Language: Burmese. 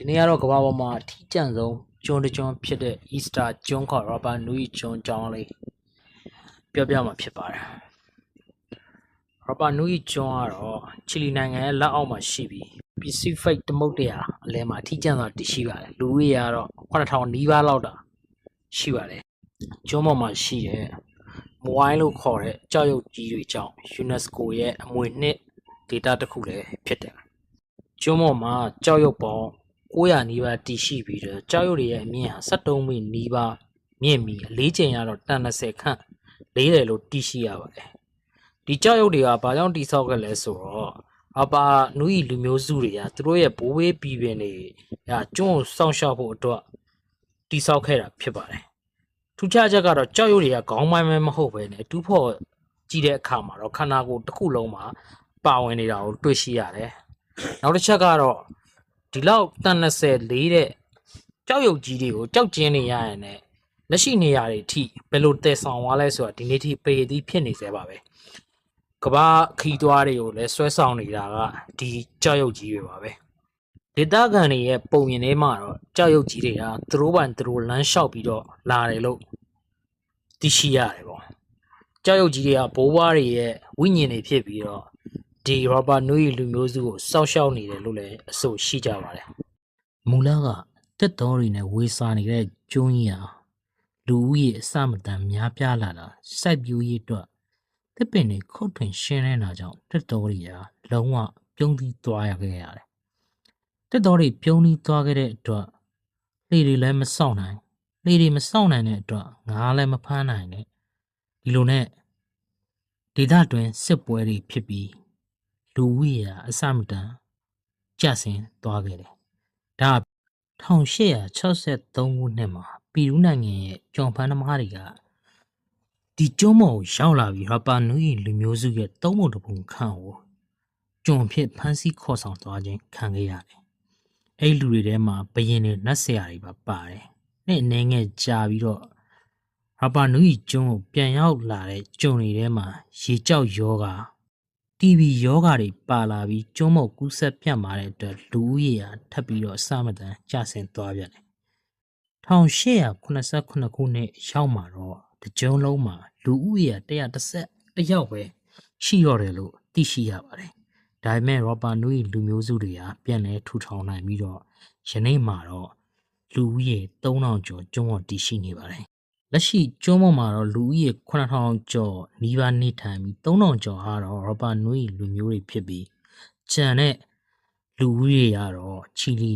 ဒီနေ့ကတော့ကမ္ဘာပေါ်မှာအထီးကျန်ဆုံးကျွန်းတစ်ကျွန်းဖြစ်တဲ့ Easter ကျွန်းခေါ် Rapa Nui ကျွန်းကြောင်းလေးပြောပြမှာဖြစ်ပါတယ်။ Rapa Nui ကျွန်းကတော့ချီလီနိုင်ငံရဲ့လက်အောက်မှာရှိပြီး Pacific သမုဒ္ဒရာအလယ်မှာအထီးကျန်စွာတည်ရှိပါတယ်။လူဦးရေကတော့9000နီးပါးလောက်တာရှိပါတယ်။ကျွန်းပေါ်မှာရှိတဲ့မဝိုင်းလို့ခေါ်တဲ့ကြောက်ရွံ့ကြီးတွေကြောင့် UNESCO ရဲ့အမွေနှစ်ဒေတာတစ်ခုလည်းဖြစ်တယ်။ကျွန်းပေါ်မှာကြောက်ရွံ့ပေါင်း900နီးပါးတည်ရှိပြီးတော့ကြောက်ရွံ့တွေရဲ့အမြင့်ဟာ73မီနီးပါးမြင့်ပြီး4ချိန်ရတော့တန်20ခန့်လေးတယ်လို့သိရှိရပါတယ်။ဒီကြောက်ရွံ့တွေကဘာကြောင့်တိဆောက်ခဲ့လဲဆိုတော့Rapa Nui လူမျိုးစုတွေကသူတို့ရဲ့ဘိုးဘေးပြည်ပင်တွေကျွန်းကိုစောင့်ရှောက်ဖို့အတွက်တိဆောက်ခဲ့တာဖြစ်ပါတယ်။ထူးခြားချက်ကတော့ကြောက်ရွံ့တွေကခေါင်းပိုင်းပဲမဟုတ်ပဲနဲ့တူးဖော်ကြည့်တဲ့အခါမှာတော့ခန္ဓာကိုယ်တစ်ခုလုံးမှာပါဝင်နေတာကိုတွေ့ရှိရတယ်။နောက်တစ်ချက်ကတော့ဒီလောက်တန်20လေးတဲ့ကြောက်ရွံ့ကြီးတွေကိုကြောက်ကျင်းနေရရင်လည်းလက်ရှိနေရာတွေအထိဘယ်လိုတည်ဆောင်သွားလဲဆိုတာဒီနေ့ထိပေသည့်ဖြစ်နေသေးပါပဲကမ္ဘာခီးသွားတွေကိုလည်းဆွဲဆောင်နေတာကဒီကြောက်ရွံ့ကြီးတွေပါပဲဒေသခံတွေရဲ့ပုံမြင်ထဲမှာတော့ကြောက်ရွံ့ကြီးတွေကသူတို့ပိုင်သူတို့လမ်းလျှောက်ပြီးတော့လာတယ်လို့သိရှိရတယ်ပေါ့ကြောက်ရွံ့ကြီးတွေကဘိုးဘွားတွေရဲ့ဝိညာဉ်တွေဖြစ်ပြီးတော့ဒီ Rapa Nui လူမျိုးစုကိုစောက်ရှောက်နေတယ်လို့လည်းအဆိုရှိကြပါတယ်မူလကတက်တော်တွေနဲ့ဝေစာနေတဲ့ကျွန်းကြီးဟာလူဦးရေအစမတန်များပြားလာတာစိုက်ပျိုးရေးအတွက်တစ်ပင်တွေခုတ်ထွင်ရှင်းနေတာကြောင့်တက်တော်တွေဟာလုံးဝပြုံးသီးသွားရခဲ့ရတယ်တက်တော်တွေပြုံးသီးသွားခဲ့တဲ့အတွက်လှေတွေလည်းမစောင့်နိုင်လှေတွေမစောင့်နိုင်တဲ့အတွက်ငါးလည်းမဖမ်းနိုင်နဲ့ဒီလိုနဲ့ဒေသတွင်းစစ်ပွဲတွေဖြစ်ပြီးလူဦးရေအစမတန်ကျဆင်းသွားခဲ့တယ်ဒါ1863ခုနှစ်မှာပီရူးနိုင်ငံရဲ့ကျွန်းဖန်းသမားတွေကဒီကျွန်းပေါ်ကိုရောက်လာပြီး Rapa Nui လူမျိုးစုရဲ့သုံးပုံတစ်ပုံခန့်ကိုကျွန်းဖြစ်ဖမ်းဆီးခေါ်ဆောင်သွားခြင်းခံခဲ့ရတယ်။အဲ့လူတွေထဲမှာဘယင်တွေနတ်ဆရာတွေပါပါတယ်။နဲ့အနေငယ်ကြာပြီးတော့ Rapa Nui ကျွန်းကိုပြန်ရောက်လာတဲ့ကျွန်းတွေထဲမှာရေကြောက်ယောဂTB ယောဂတွေပါလာပြီးကျွန်းပေါ်ကူးစက်ပြန့်မာတဲ့အတွက်လူဦးရေဟာထပ်ပြီးတော့အစမတန်ကျဆင်းသွားပြန်တယ်1889ခုနှစ်ရောက်မှာတော့တကြုံလုံးမှာလူဦးရေ130ယောက်ပဲရှိရတယ်လို့သိရှိရပါတယ်။ဒါပေမဲ့ Rapa Nui လူမျိုးစုတွေကပြန်လဲထူထောင်နိုင်ပြီးတော့ယနေ့မှာတော့လူဦးရေ3000ကျော်ကျွန်းပေါ်တည်ရှိနေပါတယ်။လက်ရှိကျွန်းပေါ်မှာတော့လူဦးရေ9000ကျော်နီးပါးနေထိုင်ပြီး3000ကျော်ဟာတော့ Rapa Nui လူမျိုးတွေဖြစ်ပြီးကျန်တဲ့လူဦးရေကတော့ချီလီ